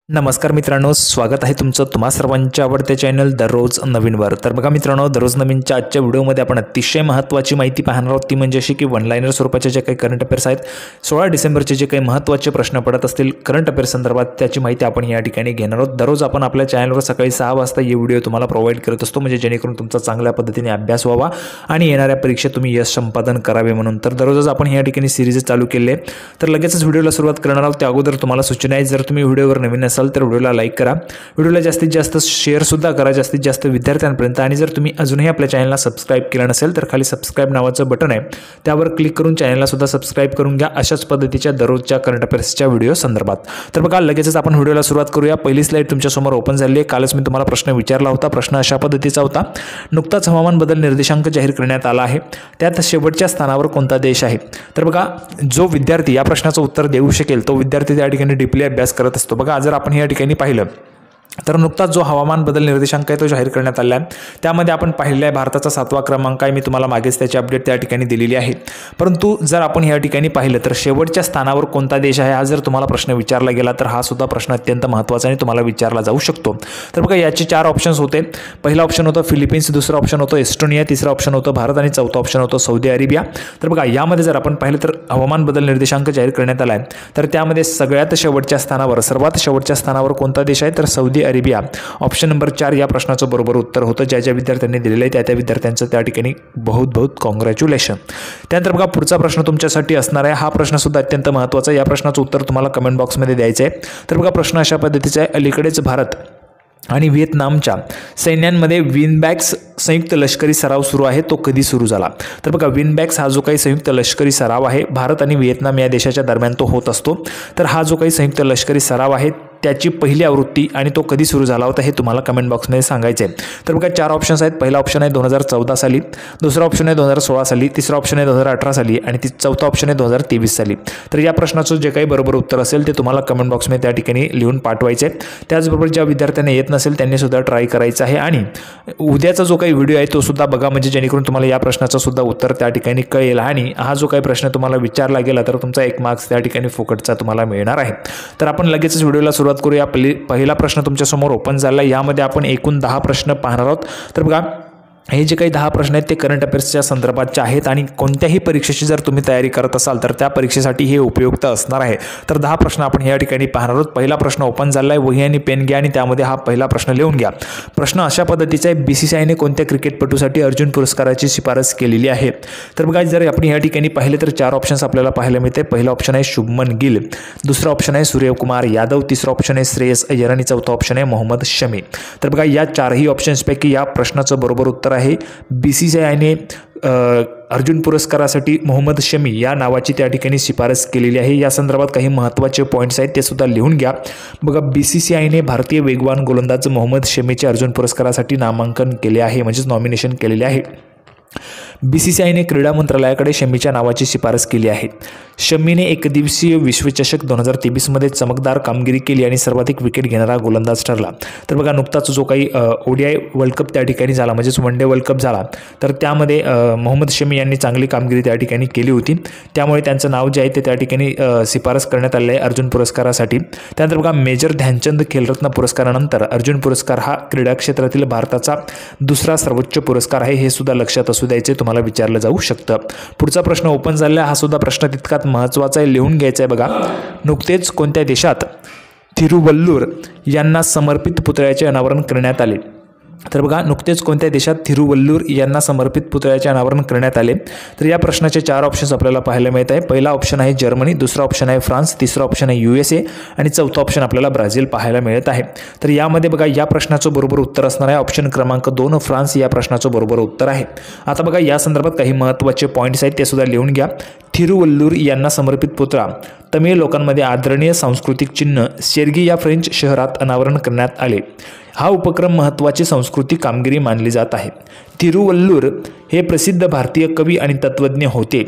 नमस्कार मित्रांनो, स्वागत आहे तुमचं तुम्हा सर्वांच्या आवडत्या चॅनल दररोज नवीनवर। तर बघा मित्रांनो, दररोज नवीनच्या आजच्या व्हिडिओमध्ये आपण अतिशय महत्त्वाची माहिती पाहणार आहोत, ती म्हणजे अशी की वन लाइनर स्वरूपाचे जे काही करंट अफेअर्स आहेत, 16 डिसेंबरचे जे काही महत्त्वाचे प्रश्न पडत असतील करंट अफेअर्स संदर्भात, त्याची माहिती आपण या ठिकाणी घेणार आहोत। दररोज आपण आपल्या चॅनलवर सकाळी 6 वाजता हे व्हिडिओ तुम्हाला प्रोव्हाइड करत असतो, म्हणजे जेणेकरून तुमचा चांगल्या पद्धतीने अभ्यास व्हावा आणि येणाऱ्या परीक्षेत तुम्ही यश संपादन करावे म्हणून। तर दररोजच आपण या ठिकाणी सिरीज चालू केले आहे। तर लगेचच व्हिडिओला सुरुवात करणार आहोत। त्या अगोदर तुम्हाला सूचना आहे, जर तुम्ही व्हिडिओवर नवीन असाल तर व्हिडिओला लाईक करा, व्हिडिओला जास्तीत जास्त शेअर सुद्धा करा जास्तीत जास्त विद्यार्थ्यांपर्यंत। आणि जर तुम्ही अजूनही आपल्या चॅनलला सबस्क्राइब केलं नसेल तर खाली सबस्क्राइब नावाचं बटन आहे, त्यावर क्लिक करून चॅनलला सुद्धा सबस्क्राइब करून घ्या अशाच पद्धतीच्या दररोजच्या करंट अफेअर्सच्या व्हिडिओ संदर्भात। तर बघा, लगेचच आपण व्हिडिओला सुरुवात करूया। पहिली स्लाइड तुमच्या समोर ओपन झाली आहे। कालच मी तुम्हाला प्रश्न विचारला होता। प्रश्न अशा पद्धतीचा होता, नुकताच हवामान बदल निर्देशांक जाहीर करण्यात आला आहे, त्यात शेवटच्या स्थानावर कोणता देश आहे? तर बघा, जो विद्यार्थी या प्रश्नाचं उत्तर देऊ शकेल तो विद्यार्थी त्या ठिकाणी डीपली अभ्यास करत असतो। बघा, जर आपण या ठिकाणी पाहिलं तर नुकताच जो हवामान बदल निर्देशांक आहे तो जाहीर करण्यात आला आहे, त्यामध्ये आपण पाहिलं आहे भारताचा 7वा क्रमांक आहे। मी तुम्हाला मागेच त्याची अपडेट त्या ठिकाणी दिलेली आहे। परंतु जर आपण या ठिकाणी पाहिलं तर शेवटच्या स्थानावर कोणता देश आहे, हा जर तुम्हाला प्रश्न विचारला गेला तर हा सुद्धा प्रश्न अत्यंत महत्त्वाचा आणि तुम्हाला विचारला जाऊ शकतो। तर बघा, याचे 4 ऑप्शन्स होते। पहिला ऑप्शन होतं फिलिपिन्स, दुसरा ऑप्शन होतं एस्टोनिया, तिसरा ऑप्शन होतं भारत आणि चौथा ऑप्शन होतं सौदी अरेबिया। तर बघा, यामध्ये जर आपण पाहिलं तर हवामान बदल निर्देशांक जाहीर करण्यात आला आहे, तर त्यामध्ये सगळ्यात शेवटच्या स्थानावर, सर्वात शेवटच्या स्थानावर कोणता देश आहे? तर सौदी अरेबिया। ऑप्शन नंबर 4 या प्रश्नाचं बरोबर उत्तर होतं। ज्या विद्यार्थ्यांनी दिलेलं आहे त्या विद्यार्थ्यांचं त्या ठिकाणी बहुत बहुत कॉंग्रॅच्युलेशन। त्यानंतर बघा, पुढचा प्रश्न तुमच्यासाठी असणार आहे। हा प्रश्न सुद्धा अत्यंत महत्त्वाचा आहे। या प्रश्नाचं उत्तर तुम्हाला कमेंट बॉक्समध्ये द्यायचं आहे। तर बघा, प्रश्न अशा पद्धतीचा आहे, अलीकडेच भारत आणि व्हिएतनामच्या सैन्यांमध्ये विनबॅक्स संयुक्त लष्करी सराव सुरू आहे, तो कधी सुरू झाला? तर बघा, विनबॅक्स हा जो काही संयुक्त लष्करी सराव आहे, भारत आणि व्हिएतनाम या देशाच्या दरम्यान तो होत असतो। तर हा जो काही संयुक्त लष्करी सराव आहे त्याची पहिली आवृत्ती आणि तो कधी सुरू झाला होता हे तुम्हाला कमेंट बॉक्समध्ये सांगायचं आहे। तर बघा, 4 ऑप्शन्स आहेत। पहिला ऑप्शन आहे 2014 साली, दुसरा ऑप्शन आहे 2016 साली, तिसरा ऑप्शन आहे 2018 साली आणि चौथा ऑप्शन आहे 2023 साली। तर या प्रश्नाचं जे काही बरोबर उत्तर असेल ते तुम्हाला कमेंट बॉक्समध्ये त्या ठिकाणी लिहून पाठवायचे आहे। त्याचबरोबर ज्या विद्यार्थ्यांना येत नसेल त्यांनी सुद्धा ट्राय करायचं आहे आणि उद्याचा जो काही व्हिडिओ आहे तो सुद्धा बघा, म्हणजे जेणेकरून तुम्हाला या प्रश्नाचं सुद्धा उत्तर त्या ठिकाणी कळेल आणि हा जो काही प्रश्न तुम्हाला विचारला गेला तर तुमचा 1 मार्क्स त्या ठिकाणी फुकटचा तुम्हाला मिळणार आहे। तर आपण लगेचच व्हिडिओला सुरुवात करूया। पहिला प्रश्न तुमच्या समोर ओपन झाला आहे। यामध्ये आपण एकूण 10 प्रश्न पाहणार आहोत। तर बघा, हे जे काही 10 प्रश्न आहेत ते करंट अफेअर्सच्या संदर्भातचे आहेत आणि कोणत्याही परीक्षेची जर तुम्ही तयारी करत असाल तर त्या परीक्षेसाठी हे उपयुक्त असणार आहे। तर 10 प्रश्न आपण या ठिकाणी पाहणार आहोत। पहिला प्रश्न ओपन झाला आहे, वही आणि पेन घ्या आणि त्यामध्ये हा पहिला प्रश्न लिहून घ्या। प्रश्न अशा पद्धतीचा आहे, BCCIने कोणत्या क्रिकेटपटूसाठी अर्जुन पुरस्काराची शिफारस केलेली आहे? तर बघा, जर आपण या ठिकाणी पाहिले तर 4 ऑप्शन्स आपल्याला पाहायला मिळते। पहिला ऑप्शन आहे शुभमन गिल, दुसरा ऑप्शन आहे सूर्यकुमार यादव, तिसरा ऑप्शन आहे श्रेयस अय्यर आणि चौथा ऑप्शन आहे मोहम्मद शमी। तर बघा, या 4ही ऑप्शन्सपैकी या प्रश्नाचं बरोबर उत्तर आहे BCCIने अर्जुन पुरस्कारासाठी मोहम्मद शमी या नावाची त्या ठिकाणी शिफारस केलेली आहे। या संदर्भात काही महत्त्वाचे पॉईंट्स आहेत ते सुद्धा लिहून घ्या। बघा, BCCIने भारतीय वेगवान गोलंदाज मोहम्मद शमीचे अर्जुन पुरस्कारासाठी नामांकन केले आहे, म्हणजेच नॉमिनेशन केलेले आहे। BCCIने क्रीडा मंत्रालयाकडे शमीच्या नावाची शिफारस केली आहे। शमीने एकदिवसीय विश्वचषक 2023 मध्ये चमकदार कामगिरी केली आणि सर्वाधिक विकेट घेणारा गोलंदाज ठरला। तर बघा, नुकताच जो काही ODI वर्ल्ड कप त्या ठिकाणी झाला, म्हणजेच वन डे वर्ल्ड कप झाला, तर त्यामध्ये मोहम्मद शमी यांनी चांगली कामगिरी त्या ठिकाणी केली होती, त्यामुळे त्यांचं नाव जे आहे ते त्या ठिकाणी शिफारस करण्यात आले आहे अर्जुन पुरस्कारासाठी। त्यानंतर बघा, मेजर ध्यानचंद खेलरत्न पुरस्कारानंतर अर्जुन पुरस्कार हा क्रीडा क्षेत्रातील भारताचा दुसरा सर्वोच्च पुरस्कार आहे, हे सुद्धा लक्षात असू द्यायचे, तुम्हाला विचारलं जाऊ शकतं। पुढचा प्रश्न ओपन झालेला आहे, हा सुद्धा प्रश्न तितकाच महत्त्वाचा आहे, लिहून घ्यायचा आहे। बघा, नुकतेच कोणत्या देशात थिरुवल्लूर यांना समर्पित पुतळ्याचे अनावरण करण्यात आले? तर बघा, नुकतेच कोणत्या देशात थिरुवल्लूर यांना समर्पित पुतळ्याचे अनावरण करण्यात आले? तर या प्रश्नाचे 4 ऑप्शन्स आपल्याला पाहायला मिळत आहे। पहिला ऑप्शन आहे जर्मनी, दुसरा ऑप्शन आहे फ्रान्स, तिसरा ऑप्शन आहे USA आणि चौथा ऑप्शन आपल्याला ब्राझील पाहायला मिळत आहे। तर यामध्ये बघा, या प्रश्नाचं बरोबर उत्तर असणार आहे ऑप्शन क्रमांक 2 फ्रान्स या प्रश्नाचं बरोबर उत्तर आहे। आता बघा, या संदर्भात काही महत्त्वाचे पॉईंट्स आहेत ते सुद्धा लिहून घ्या। थिरुवल्लूर यांना समर्पित पुतळा तमिळ लोकांमध्ये आदरणीय सांस्कृतिक चिन्ह शेरगी या फ्रेंच शहरात अनावरण करण्यात आले। हा उपक्रम महत्त्वाची सांस्कृतिक कामगिरी मानली जात आहे। थिरुवल्लूर हे प्रसिद्ध भारतीय कवी आणि तत्त्वज्ञ होते,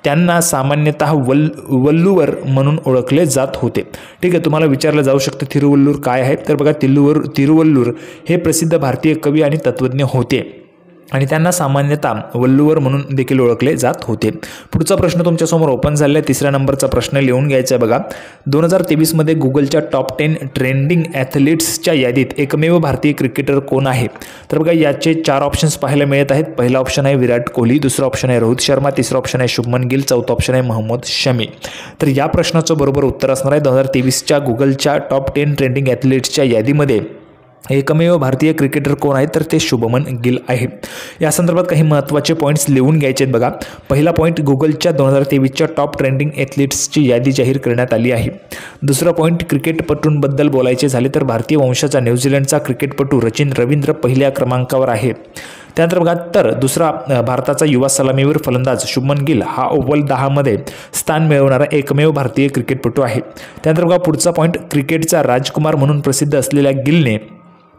त्यांना सामान्यतः वल्लूवर म्हणून ओळखले जात होते। ठीक आहे, तुम्हाला विचारलं जाऊ शकतं थिरुवल्लूर काय आहे? तर बघा, थिरुवल्लूर हे प्रसिद्ध भारतीय कवी आणि तत्त्वज्ञ होते, आणि त्यांना सामान्यतः वल्लुवर म्हणून देखील ओळखले जात होते. पुढचा प्रश्न तुमच्यासमोर ओपन झालेला आहे. तिसऱ्या नंबरचा प्रश्न लिहून घ्यायचा आहे बघा. 2023 गुगलच्या टॉप 10 ट्रेंडिंग ॲथलीट्सच्या यादीत एकमेव भारतीय क्रिकेटर कोण आहे? तर बघा याचे 4 ऑप्शन्स पाहायला मिळत आहेत. पहिला ऑप्शन आहे विराट कोहली, दुसरा ऑप्शन आहे रोहित शर्मा, तिसरा ऑप्शन आहे शुभमन गिल, चौथा ऑप्शन आहे मोहम्मद शमी. तर या प्रश्नाचं बरोबर उत्तर असणार आहे 2023च्या गुगलच्या टॉप 10 ट्रेंडिंग ॲथलीट्सच्या यादीमध्ये एकमेव भारतीय क्रिकेटर कोण आहे? तर ते शुभमन गिल आहे. या संदर्भात काही महत्त्वाचे पॉईंट्स लिहून घ्यायचे आहेत बघा. पहिला पॉईंट, गुगलच्या 2023च्या टॉप ट्रेंडिंग ॲथलीट्सची यादी जाहीर करण्यात आली आहे. दुसरा पॉईंट, क्रिकेटपटूंबद्दल बोलायचे झाले तर भारतीय वंशाचा न्यूझीलंडचा क्रिकेटपटू सचिन रवींद्र पहिल्या क्रमांकावर आहे. त्यानंतर बघा तर दुसरा, भारताचा युवा सलामीवीर फलंदाज शुभमन गिल हा अव्वल 10मध्ये स्थान मिळवणारा एकमेव भारतीय क्रिकेटपटू आहे. त्यानंतर बघा पुढचा पॉईंट, क्रिकेटचा राजकुमार म्हणून प्रसिद्ध असलेल्या गिलने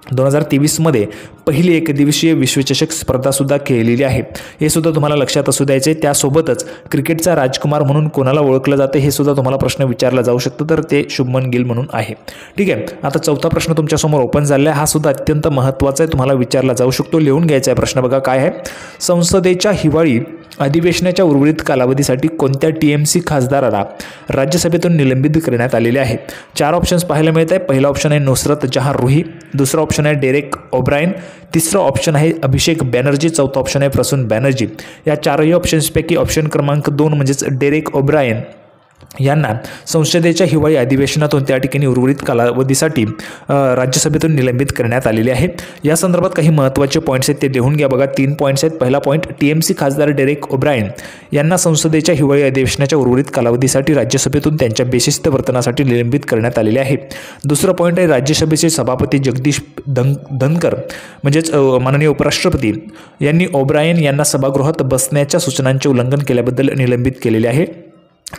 2023 पहिली एकदिवसीय विश्वचषक स्पर्धासुद्धा खेळलेली आहे. हे सुद्धा तुम्हाला लक्षात असू द्यायचे. त्यासोबतच क्रिकेटचा राजकुमार म्हणून कोणाला ओळखलं जातं हे सुद्धा तुम्हाला प्रश्न विचारला जाऊ शकतो, तर ते शुभमन गिल म्हणून आहे. ठीक आहे. आता चौथा प्रश्न तुमच्यासमोर ओपन झाला आहे. हा सुद्धा अत्यंत महत्त्वाचा आहे, तुम्हाला विचारला जाऊ शकतो. लिहून घ्यायचा आहे प्रश्न बघा काय आहे. संसदेच्या हिवाळी अधिवेशनाच्या उर्वरित कालावधीसाठी कोणत्या TMC खासदाराला राज्यसभेतून निलंबित करण्यात आलेले आहे? 4 ऑप्शन्स पाहायला मिळत आहे. पहिला ऑप्शन आहे नुसरत जहां रुही, दुसरा ऑप्शन आहे डेरेक ओब्रायन, तिसरा ऑप्शन आहे अभिषेक बॅनर्जी, चौथा ऑप्शन आहे प्रसून बॅनर्जी. या 4ही ऑप्शन्सपैकी ऑप्शन क्रमांक 2 म्हणजेच डेरेक ओब्रायन यांना संसदेच्या हिवाळी अधिवेशनातून त्या ठिकाणी उर्वरित कालावधीसाठी राज्यसभेतून निलंबित करण्यात आलेले आहे. या संदर्भात काही महत्त्वाचे पॉईंट्स आहेत ते लिहून घ्या बघा. 3 पॉईंट्स आहेत. पहिला पॉईंट, TMC खासदार डेरेक ओब्रायन यांना संसदेच्या हिवाळी अधिवेशनाच्या उर्वरित कालावधीसाठी राज्यसभेतून त्यांच्या बेशिस्त वर्तनासाठी निलंबित करण्यात आलेले आहे. दुसरं पॉईंट आहे राज्यसभेचे सभापती जगदीश धनकर म्हणजेच माननीय उपराष्ट्रपती यांनी ओब्रायन यांना सभागृहात बसण्याच्या सूचनांचे उल्लंघन केल्याबद्दल निलंबित केलेले आहे.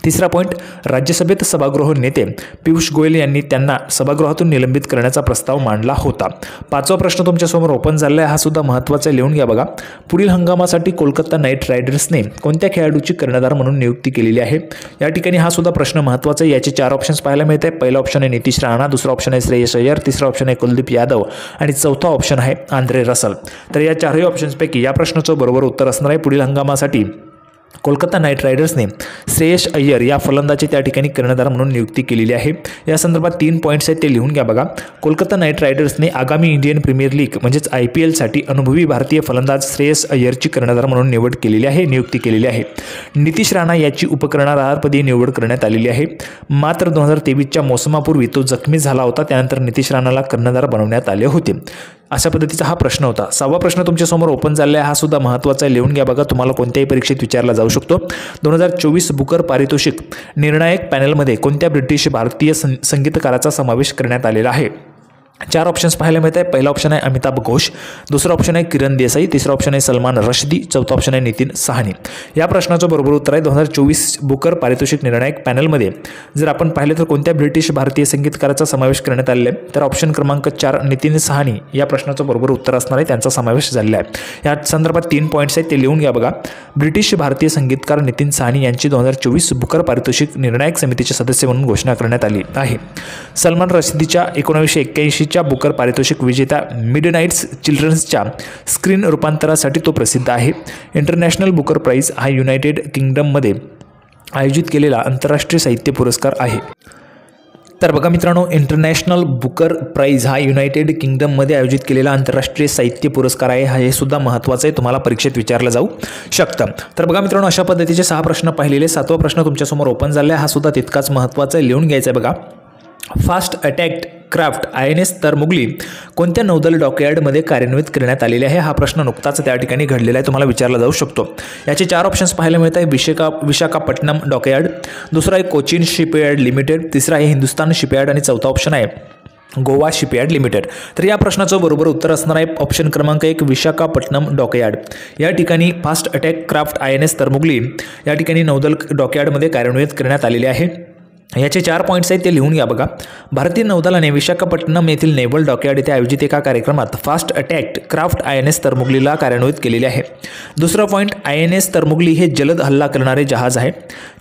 तिसरा पॉईंट, राज्यसभेत सभागृह नेते पियुष गोयल यांनी त्यांना सभागृहातून निलंबित करण्याचा प्रस्ताव मांडला होता. 5वा प्रश्न तुमच्यासमोर ओपन झाला आहे. हा सुद्धा महत्त्वाचा लिहून घ्या बघा. पुढील हंगामासाठी कोलकाता नाईट रायडर्सने कोणत्या खेळाडूची कर्णधार म्हणून नियुक्ती केलेली आहे? या ठिकाणी हा सुद्धा प्रश्न महत्त्वाचा आहे. याचे 4 ऑप्शन्स पाहायला मिळत आहे. पहिला ऑप्शन आहे नितीश राणा, दुसरा ऑप्शन आहे श्रेयस अय्यर, तिसरा ऑप्शन आहे कुलदीप यादव आणि चौथा ऑप्शन आहे आंद्रे रसल. तर या 4ही ऑप्शन्सपैकी या प्रश्नाचं बरोबर उत्तर असणार आहे पुढील हंगामासाठी कोलकाता नाईट रायडर्सने श्रेयस अय्यर या फलंदाजाची त्या ठिकाणी कर्णधार म्हणून नियुक्ती केलेली आहे. या संदर्भात 3 पॉईंट्स आहेत ते लिहून घ्या बघा. कोलकाता नाईट रायडर्सने आगामी इंडियन प्रीमियर लीग म्हणजेच IPLसाठी अनुभवी भारतीय फलंदाज श्रेयस अय्यरची कर्णधार म्हणून नियुक्ती केलेली आहे. नितीश राणा याची उपकर्णधारपदी निवड करण्यात आलेली आहे. मात्र 2023च्या मोसमापूर्वी तो जखमी झाला होता. त्यानंतर नितीश राणाला कर्णधार बनवण्यात आले होते. अशा पद्धतीचा हा प्रश्न होता. 6वा प्रश्न तुमच्यासमोर ओपन झाला आहे. हा सुद्धा महत्त्वाचा आहे, लिहून घ्या बघा. तुम्हाला कोणत्याही परीक्षेत विचारला जाऊ शकतो. 2024 बुकर पारितोषिक निर्णायक पॅनलमध्ये कोणत्या ब्रिटिश भारतीय संगीतकाराचा समावेश करण्यात आलेला आहे? 4 ऑप्शन्स पाहायला मिळत आहे. पहिला ऑप्शन आहे अमिताभ घोष, दुसरा ऑप्शन आहे किरण देसाई, तिसरा ऑप्शन आहे सलमान रश्दी, चौथा ऑप्शन आहे नितीन साहनी. या प्रश्नाचं बरोबर उत्तर आहे 2024 बुकर पारितोषिक निर्णायक पॅनलमध्ये जर आपण पाहिलं तर कोणत्या ब्रिटिश भारतीय संगीतकाराचा समावेश करण्यात आलेला आहे? तर ऑप्शन क्रमांक 4 नितीन साहनी या प्रश्नाचं बरोबर उत्तर असणार आहे. त्यांचा समावेश झालेला आहे. या संदर्भात 3 पॉईंट्स आहेत ते लिहून घ्या बघा. ब्रिटिश भारतीय संगीतकार नितीन साहनी यांची 2024 बुकर पारितोषिक निर्णायक समितीचे सदस्य म्हणून घोषणा करण्यात आली आहे. सलमान रश्दीच्या 1981 बुकर पारितोषिक विजेता मिडनाईट्स चिल्ड्रन्सच्या स्क्रीन रूपांतरासाठी तो प्रसिद्ध आहे. इंटरनॅशनल बुकर प्राइज हा युनायटेड किंगडममध्ये आयोजित केलेला आंतरराष्ट्रीय साहित्य पुरस्कार आहे. तर बघा मित्रांनो, इंटरनॅशनल बुकर प्राइज हा युनायटेड किंगडममध्ये आयोजित केलेला आंतरराष्ट्रीय साहित्य पुरस्कार आहे. हे सुद्धा महत्त्वाचं आहे, तुम्हाला परीक्षेत विचारलं जाऊ शकतं. तर बघा मित्रांनो, अशा पद्धतीचे 6 प्रश्न पाहिलेले. 7वा प्रश्न तुमच्यासमोर ओपन झाला आहे. हा सुद्धा तितकाच महत्त्वाचा आहे, लिहून घ्यायचा आहे बघा. Fast attack craft INS Tarmugli कोणत्या नौदल डॉकयार्डमध्ये कार्यान्वित करण्यात आलेले आहे? हा प्रश्न नुकताच त्या ठिकाणी घडलेला आहे, तुम्हाला विचारला जाऊ शकतो. याचे 4 ऑप्शन्स पाहायला मिळत आहे. विशाखापट्टणम डॉकयार्ड, दुसरा आहे कोचीन शिपयार्ड लिमिटेड, तिसरा आहे हिंदुस्तान शिपयार्ड आणि चौथा ऑप्शन आहे गोवा शिपयार्ड लिमिटेड. तर या प्रश्नाचं बरोबर उत्तर असणार आहे ऑप्शन क्रमांक 1 विशाखापट्टणम डॉकयार्ड. या ठिकाणी fast attack craft INS Tarmugli या ठिकाणी नौदल डॉकयार्डमध्ये कार्यान्वित करण्यात आलेले आहे. याचे 4 पॉईंट्स आहेत ते लिहून घ्या बघा. भारतीय नौदलाने विशाखापट्टणम येथील नेव्हल डॉकयार्ड येथे आयोजित एका कार्यक्रमात फास्ट अटॅक क्राफ्ट INS तरमुगलीला कार्यान्वित केलेले आहे. दुसरा पॉईंट, INS तरमुगली हे जलद हल्ला करणारे जहाज आहे.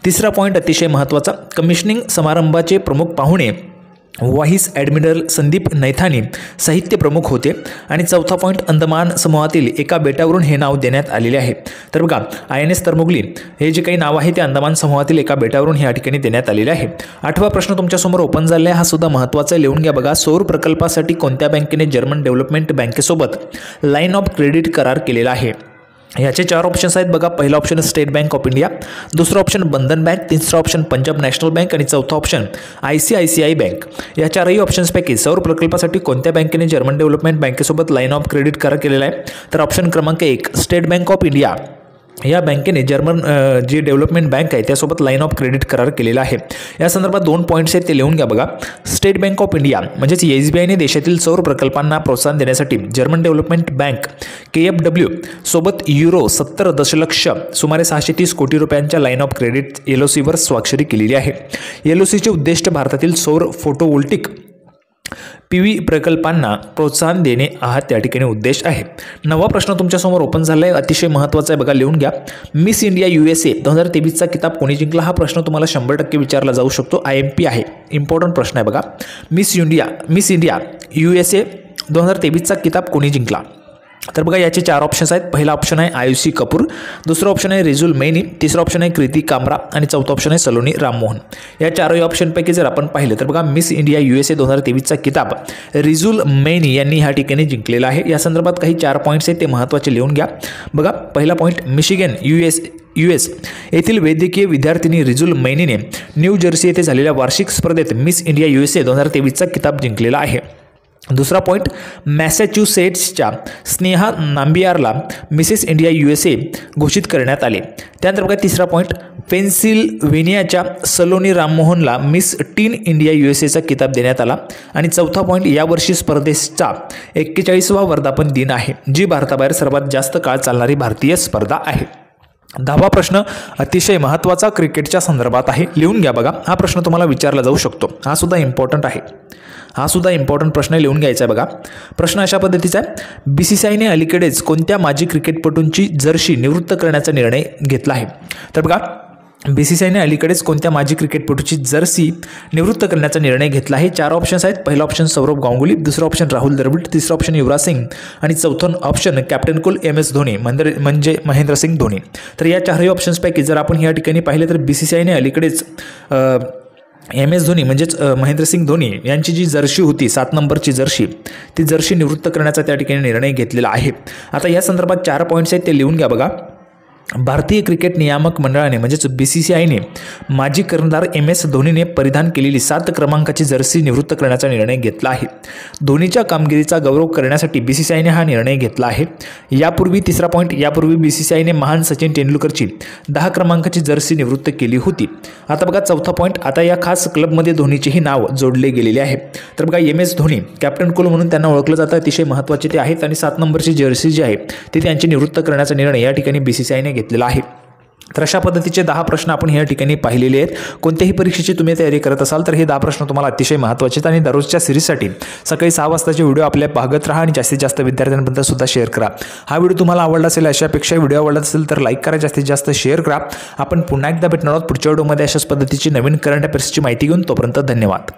तिसरा पॉईंट अतिशय महत्त्वाचा, कमिशनिंग समारंभाचे प्रमुख पाहुणे व्हाईस ॲडमिरल संदीप नैथानी साहित्य प्रमुख होते. आणि चौथा पॉईंट, अंदमान समूहातील एका बेटावरून हे नाव देण्यात आलेले आहे. तर बघा INS तरमुगली हे जे काही नाव आहे ते अंदमान समूहातील एका बेटावरून या ठिकाणी देण्यात आलेले आहे. 8वा प्रश्न तुमच्यासमोर ओपन झाला आहे, हा सुद्धा महत्त्वाचा आहे, लिहून घ्या बघा. सौर प्रकल्पासाठी कोणत्या बँकेने जर्मन डेव्हलपमेंट बँकेसोबत लाईन ऑफ क्रेडिट करार केलेला आहे? याचे 4 ऑप्शन्स आहेत बघा. पहिला option State Bank of India, दुसरा ऑप्शन बंधन बँक, तिसरा ऑप्शन पंजाब नॅशनल बँक आणि चौथा ऑप्शन ICICI बँक. या 4ही ऑप्शन्सपैकी सौर प्रकल्पासाठी कोणत्या बँकेने जर्मन डेव्हलपमेंट बँकेसोबत लाईन ऑफ क्रेडिट करार केलेला आहे? तर ऑप्शन क्रमांक 1 स्टेट बँक ऑफ इंडिया या बँकेने जर्मन जी डेव्हलपमेंट बँक आहे त्यासोबत लाईन ऑफ क्रेडिट करार केलेला आहे. या संदर्भात 2 पॉईंट्स आहेत ते लिहून घ्या बघा. स्टेट बँक ऑफ इंडिया म्हणजेच SBIने देशातील सौर प्रकल्पांना प्रोत्साहन देण्यासाठी जर्मन डेव्हलपमेंट बँक KfW सोबत युरो 70 दशलक्ष सुमारे 630 कोटी रुपयांच्या लाईन ऑफ क्रेडिट LOCवर स्वाक्षरी केलेली आहे. LOCचे उद्दिष्ट भारतातील सौर फोटोवोल्टिक PV प्रकल्पांना प्रोत्साहन देणे हा त्या ठिकाणी उद्देश आहे. 9वा प्रश्न तुमच्यासमोर ओपन झाला आहे, अतिशय महत्त्वाचा आहे बघा, लिहून घ्या. मिस इंडिया USA 2023चा किताब कोणी जिंकला? हा प्रश्न तुम्हाला 100% विचारला जाऊ शकतो. IMP आहे, इम्पॉर्टंट प्रश्न आहे बघा. मिस इंडिया USA 2023चा किताब कोणी जिंकला? तर बघा याचे 4 ऑप्शन्स आहेत. पहिला ऑप्शन आहे आयुषी कपूर, दुसरा ऑप्शन आहे रिजुल मैनी, तिसरा ऑप्शन आहे कृती कामरा आणि चौथा ऑप्शन आहे सलोनी राममोहन. या 4ही ऑप्शनपैकी जर आपण पाहिलं तर बघा मिस इंडिया USA 2023चा किताब रिजुल मैनी यांनी ह्या ठिकाणी जिंकलेला आहे. या संदर्भात काही 4 पॉईंट्स आहेत ते महत्त्वाचे लिहून घ्या बघा. पहिला पॉईंट, मिशिगन US येथील वैद्यकीय विद्यार्थिनी रिजुल मैनीने न्यू जर्सी येथे झालेल्या वार्षिक स्पर्धेत मिस इंडिया USA 2023चा किताब जिंकलेला आहे. दुसरा पॉईंट, मॅसॅच्युसेट्सच्या स्नेहा नांबियारला मिसेस इंडिया USA घोषित करण्यात आले. त्यानंतर बघा तिसरा पॉईंट, पेन्सिल्व्हेनियाच्या सलोनी राममोहनला मिस टीन इंडिया USAचा किताब देण्यात आला. आणि चौथा पॉईंट, यावर्षी स्पर्धेचा 41वा वर्धापन दिन आहे, जी भारताबाहेर सर्वात जास्त काळ चालणारी भारतीय स्पर्धा आहे. 10वा प्रश्न अतिशय महत्त्वाचा क्रिकेटच्या संदर्भात आहे, लिहून घ्या बघा. हा प्रश्न तुम्हाला विचारला जाऊ शकतो, हा सुद्धा इम्पॉर्टंट आहे. प्रश्न लिहून घ्यायचा आहे बघा. प्रश्न अशा पद्धतीचा आहे, BCCIने अलीकडेच कोणत्या माजी क्रिकेटपटूंची जर्सी निवृत्त करण्याचा निर्णय घेतला आहे? तर बघा BCCIने अलीकडेच कोणत्या माजी क्रिकेटपटूची जर्सी निवृत्त करण्याचा निर्णय घेतला आहे? 4 ऑप्शन्स आहेत. पहिला ऑप्शन सौरभ गांगुली, दुसरा ऑप्शन राहुल द्रविड, तिसरा ऑप्शन युवराज सिंग आणि चौथा ऑप्शन कॅप्टन कुल MS धोनी म्हणजे महेंद्रसिंग धोनी. तर या 4ही ऑप्शन्सपैकी जर आपण या ठिकाणी पाहिलं तर BCCIने अलीकडेच MS धोनी म्हणजेच महेंद्रसिंग धोनी यांची जी जर्सी होती 7 नंबरची जर्सी, ती जर्सी निवृत्त करण्याचा त्या ठिकाणी निर्णय घेतलेला आहे. आता या संदर्भात 4 पॉईंट्स आहेत ते लिहून घ्या बघा. भारतीय क्रिकेट नियामक मंडळाने म्हणजेच BCCIने माजी कर्णधार MS धोनीने परिधान केलेली 7 क्रमांकाची जर्सी निवृत्त करण्याचा निर्णय घेतला आहे. धोनीच्या कामगिरीचा गौरव करण्यासाठी BCCIने हा निर्णय घेतला आहे. यापूर्वी तिसरा पॉईंट, यापूर्वी BCCIने महान सचिन तेंडुलकरची 10 क्रमांकाची जर्सी निवृत्त केली होती. आता बघा चौथा पॉईंट, आता या खास क्लबमध्ये धोनीचेही नाव जोडले गेलेले आहे. तर बघा MS धोनी कॅप्टन कुल म्हणून त्यांना ओळखलं जातं, अतिशय महत्त्वाचे ते आहेत आणि 7 नंबरची जर्सी जी आहे ती त्यांची निवृत्त करण्याचा निर्णय या ठिकाणी BCCIने घेतलेला आहे. तर अशा पद्धतीचे 10 प्रश्न आपण या ठिकाणी पाहिलेले आहेत. कोणत्याही परीक्षेची तुम्ही तयारी करत असाल तर हे 10 प्रश्न तुम्हाला अतिशय महत्त्वाचे आहेत आणि दररोजच्या सिरीजसाठी सकाळी 6 वाजताचे व्हिडिओ आपल्या पाहत राहा आणि जास्तीत जास्त विद्यार्थ्यांपर्यंत सुद्धा शेअर करा. हा व्हिडिओ तुम्हाला आवडला असेल, अशापेक्षा व्हिडिओ आवडला असेल तर लाईक करा, जास्तीत जास्त शेअर करा. आपण पुन्हा एकदा भेटणार आहोत पुढच्या व्हिडिओमध्ये अशाच पद्धतीची नवीन करंट अफेअर्सची माहिती घेऊन. तोपर्यंत धन्यवाद.